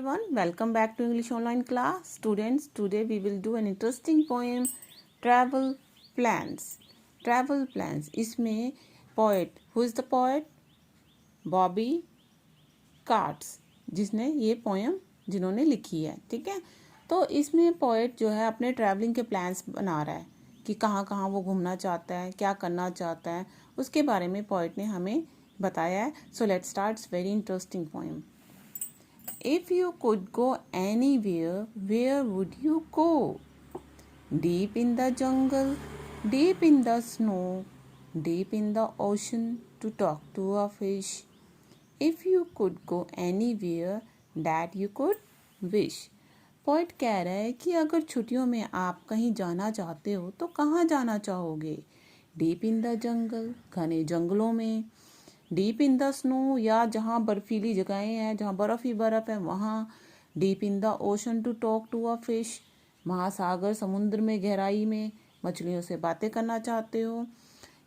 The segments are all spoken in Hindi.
everyone, welcome back to English online class. Students, today we will do an interesting poem, Travel Plans. Travel Plans. इसमें poet, who is the poet? Bobby carts, जिसने ये पोएम जिन्होंने लिखी है, ठीक है। तो इसमें पोएट जो है अपने ट्रैवलिंग के प्लान्स बना रहा है कि कहाँ कहाँ वो घूमना चाहता है, क्या करना चाहता है, उसके बारे में पोएट ने हमें बताया है। So let's start very interesting poem. If you could go anywhere, where would you go? Deep in the jungle, deep in the snow, deep in the ocean to talk to a fish. If you could go anywhere that you could wish. Poet कह रहा है कि अगर छुट्टियों में आप कहीं जाना चाहते हो तो कहाँ जाना चाहोगे? डीप इन द जंगल, घने जंगलों में। डीप इन द स्नो, या जहाँ बर्फीली जगहें हैं, जहाँ बर्फ़ ही बर्फ़ है वहाँ। Deep in the ocean to talk to a fish, महासागर समुद्र में गहराई में मछलियों से बातें करना चाहते हो।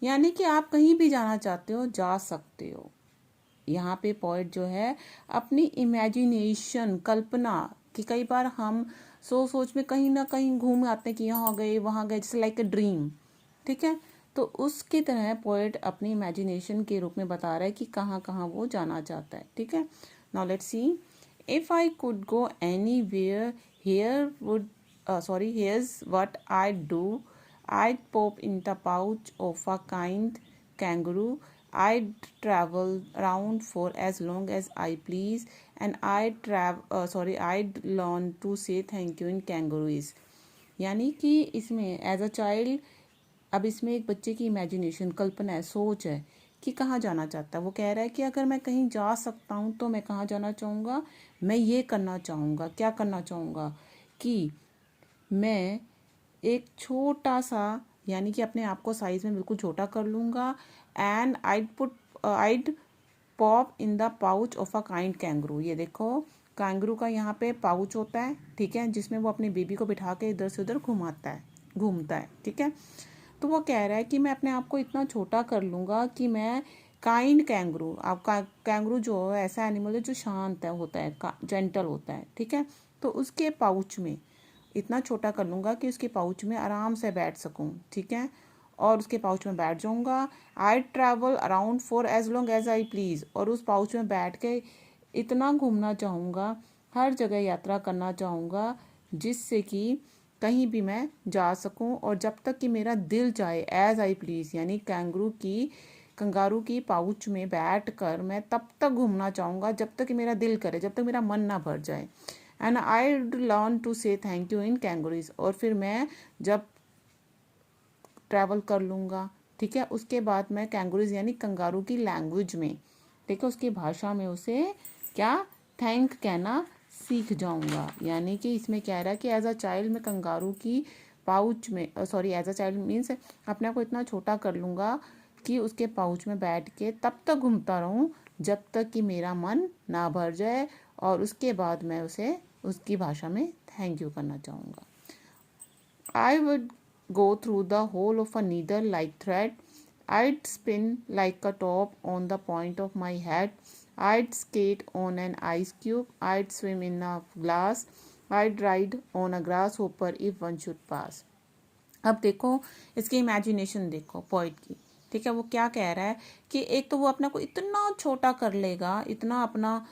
यानी कि आप कहीं भी जाना चाहते हो, जा सकते हो। यहाँ पे पोइट जो है अपनी इमेजिनेशन, कल्पना, कि कई बार हम सोच में कहीं ना कहीं घूम आते हैं कि यहाँ गए वहाँ गए, जैसे लाइक अ ड्रीम, ठीक है। तो उसकी तरह पोएट अपनी इमेजिनेशन के रूप में बता रहा है कि कहाँ कहाँ वो जाना चाहता है, ठीक है। Now let's see. If I could go anywhere here would here's what I'd do. I'd pop in the pouch of a kind kangaroo. I'd travel around for as long as I please, and I'd learn to say thank you in kangaroos. यानी कि इसमें एज अ चाइल्ड, अब इसमें एक बच्चे की इमेजिनेशन, कल्पना है, सोच है कि कहाँ जाना चाहता है। वो कह रहा है कि अगर मैं कहीं जा सकता हूँ तो मैं कहाँ जाना चाहूँगा, मैं ये करना चाहूँगा। क्या करना चाहूँगा? कि मैं एक छोटा सा, यानी कि अपने आप को साइज़ में बिल्कुल छोटा कर लूँगा। And I'd pop in the pouch of a kind kangaroo. ये देखो, कैंगरू का यहाँ पे पाउच होता है, ठीक है, जिसमें वो अपनी बेबी को बिठा के इधर से उधर घूमता है, ठीक है। तो वो कह रहा है कि मैं अपने आप को इतना छोटा कर लूँगा कि मैं काइंड कैंगरू, आपका कैंगरू जो है ऐसा एनिमल है जो शांत होता है, जेंटल होता है, ठीक है। तो उसके पाउच में इतना छोटा कर लूँगा कि उसके पाउच में आराम से बैठ सकूँ, ठीक है। और उसके पाउच में बैठ जाऊँगा। I travel around for as long as I please, और उस पाउच में बैठ के इतना घूमना चाहूँगा, हर जगह यात्रा करना चाहूँगा, जिससे कि कहीं भी मैं जा सकूं और जब तक कि मेरा दिल चाहे, एज आई प्लीज़, यानी कंगारू की पाउच में बैठकर मैं तब तक घूमना चाहूँगा जब तक कि मेरा दिल करे, जब तक मेरा मन ना भर जाए। एंड आई लर्न टू से थैंक यू इन कैंगरीज, और फिर मैं जब ट्रैवल कर लूँगा, ठीक है, उसके बाद मैं कैंगरीज यानी कंगारू की लैंग्वेज में, ठीक है, उसकी भाषा में उसे क्या थैंक कहना सीख जाऊंगा। यानी कि इसमें कह रहा है कि एज अ चाइल्ड मैं कंगारू की पाउच में, एज अ चाइल्ड मीन्स अपने आप को इतना छोटा कर लूँगा कि उसके पाउच में बैठ के तब तक घूमता रहूँ जब तक कि मेरा मन ना भर जाए, और उसके बाद मैं उसे उसकी भाषा में थैंक यू करना चाहूँगा। I would go through the whole of a needle like thread. I'd spin like a top on the point of my head. I'd skate on an ice cube. I'd swim in a glass. I'd ride on a grasshopper if one should pass. अब देखो, इसकी इमेजिनेशन देखो पोइट की, ठीक है। वो क्या कह रहा है कि एक तो वो अपने को इतना छोटा कर लेगा, इतना अपना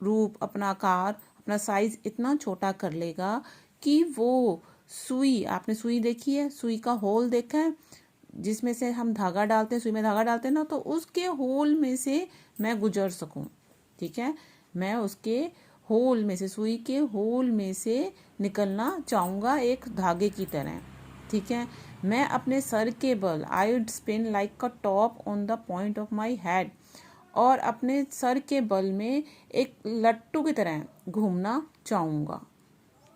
रूप, अपना आकार, अपना साइज इतना छोटा कर लेगा कि वो सुई, आपने सुई देखी है, सुई का होल देखा है, जिसमें से हम धागा डालते हैं, सुई में धागा डालते हैं ना, तो उसके होल में से मैं गुजर सकूं, ठीक है। मैं उसके होल में से, सुई के होल में से निकलना चाहूँगा एक धागे की तरह, ठीक है। मैं अपने सर के बल, I would spin like a top on the point of my head, और अपने सर के बल में एक लट्टू की तरह घूमना चाहूँगा,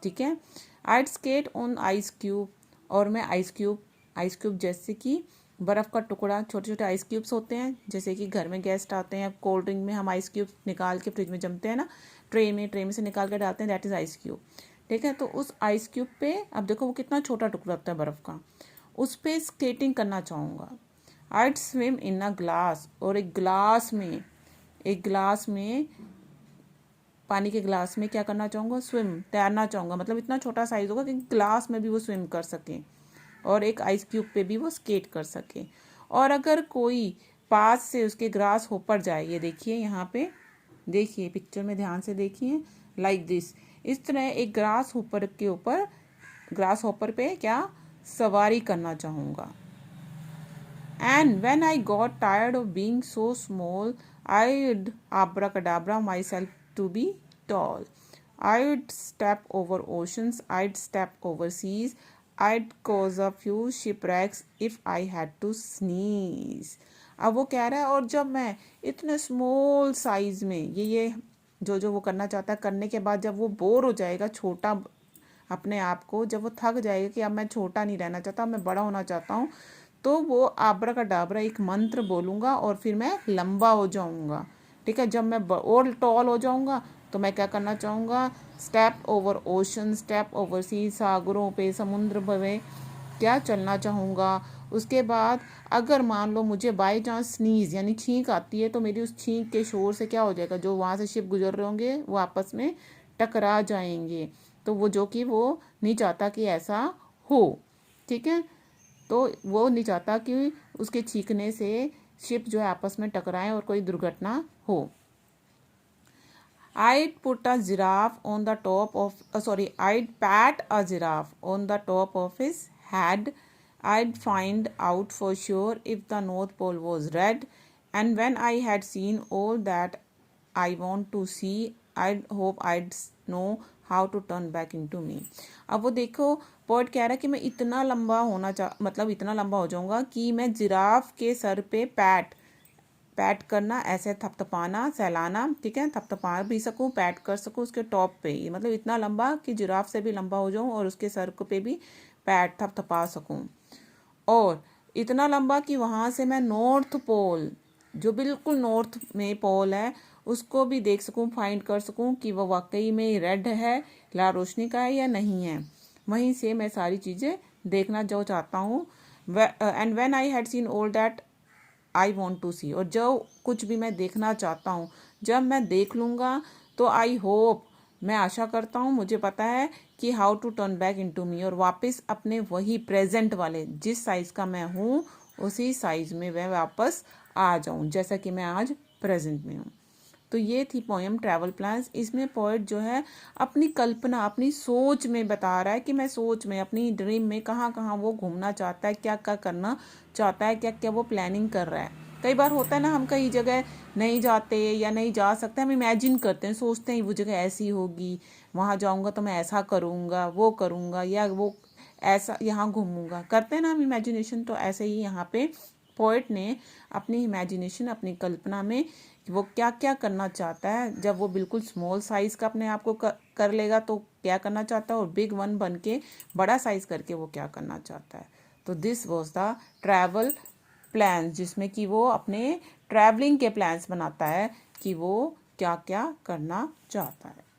ठीक है। आइड स्केट ऑन आइस क्यूब, और मैं आइस क्यूब जैसे कि बर्फ़ का टुकड़ा, छोटे छोटे आइस क्यूब्स होते हैं, जैसे कि घर में गेस्ट आते हैं, कोल्ड ड्रिंक में हम आइस क्यूब निकाल के फ्रिज में जमते हैं ना, ट्रे में से निकाल के डालते हैं, दैट इज़ आइस क्यूब, ठीक है। तो उस आइस क्यूब पे अब देखो वो कितना छोटा टुकड़ा होता है बर्फ़ का, उस पर स्केटिंग करना चाहूँगा। आइड स्विम इन अ ग्लास, और एक ग्लास में पानी के ग्लास में क्या करना चाहूँगा, स्विम, तैरना चाहूँगा, मतलब इतना छोटा साइज होगा कि ग्लास में भी वो स्विम कर सके और एक आइस क्यूब पे भी वो स्केट कर सके। और अगर कोई पास से उसके ग्रास होपर जाए, ये देखिए यहाँ पे, देखिए पिक्चर में ध्यान से देखिए, लाइक दिस, इस तरह एक ग्रास होपर के ऊपर, ग्रास होपर पे क्या सवारी करना चाहूँगा। And when I got tired of being so small, I'd abracadabra myself to be tall. I'd step over oceans, I'd step over seas, I'd cause a few shipwrecks if I had to sneeze. अब वो कह रहा है, और जब मैं इतने स्मॉल साइज में ये जो वो करना चाहता है, करने के बाद जब वो बोर हो जाएगा, छोटा अपने आप को, जब वो थक जाएगा कि अब मैं छोटा नहीं रहना चाहता, मैं बड़ा होना चाहता हूँ, तो वो आबरा का डाबरा एक मंत्र बोलूँगा और फिर मैं लंबा हो जाऊँगा। ठीक है, जब मैं और टॉल हो जाऊँगा तो मैं क्या करना चाहूँगा, step over ocean, step over sea, सागरों पे, समुद्र पे क्या चलना चाहूँगा। उसके बाद अगर मान लो मुझे बाई चांस स्नीज़ यानी छींक आती है, तो मेरी उस छींक के शोर से क्या हो जाएगा, जो वहाँ से शिप गुजर रहे होंगे वो आपस में टकरा जाएंगे। तो वो जो कि वो नहीं चाहता कि ऐसा हो। ठीक है, तो वो नहीं चाहता कि उसके छींकने से शिप जो है आपस में टकराएं और कोई दुर्घटना हो। I'd put a giraffe on the top of, I'd pat a giraffe on the top of his head. I'd find out for sure if the North Pole was red. And when I had seen all that I want to see, I'd hope I'd know how to turn back into me. अब वो देखो, पोएट कह रहा है कि मैं इतना लंबा मतलब इतना लंबा हो जाऊंगा कि मैं जिराफ के सर पे पैट करना, ऐसे थपथपाना, सहलाना, ठीक है, थपथपा भी सकूं, पैट कर सकूं उसके टॉप पे, मतलब इतना लंबा कि जिराफ से भी लंबा हो जाऊं और उसके सर पे भी पैट थपथपा सकूं। और इतना लंबा कि वहाँ से मैं नॉर्थ पोल, जो बिल्कुल नॉर्थ में पोल है, उसको भी देख सकूं, फाइंड कर सकूं कि वह वाकई में रेड है, लाल रोशनी का है या नहीं है। वहीं से मैं सारी चीज़ें देखना जो चाहता हूँ। And when I had seen all that I want to see, और जो कुछ भी मैं देखना चाहता हूँ जब मैं देख लूँगा, तो आई होप, मैं आशा करता हूँ, मुझे पता है कि how to turn back into me, और वापस अपने वही प्रेजेंट वाले जिस साइज़ का मैं हूँ उसी साइज़ में मैं वापस आ जाऊँ, जैसा कि मैं आज प्रेजेंट में हूँ। तो ये थी पोएम ट्रैवल प्लान्स। इसमें पोएट जो है अपनी कल्पना, अपनी सोच में बता रहा है कि मैं सोच में, अपनी ड्रीम में कहाँ कहाँ वो घूमना चाहता है, क्या क्या करना चाहता है, क्या क्या वो प्लानिंग कर रहा है। कई बार होता है ना, हम कई जगह नहीं जाते या नहीं जा सकते, हम इमेजिन करते हैं, सोचते हैं वो जगह ऐसी होगी, वहाँ जाऊँगा तो मैं ऐसा करूँगा या वो ऐसा यहाँ घूमूंगा, करते हैं ना हम इमेजिनेशन। तो ऐसे ही यहाँ पे पोएट ने अपनी इमेजिनेशन, अपनी कल्पना में वो क्या क्या करना चाहता है, जब वो बिल्कुल स्मॉल साइज़ का अपने आप को कर लेगा तो क्या करना चाहता है, और बिग वन बन के बड़ा साइज़ करके वो क्या करना चाहता है। तो this was the travel plans, जिसमें कि वो अपने ट्रैवलिंग के प्लान्स बनाता है कि वो क्या क्या करना चाहता है।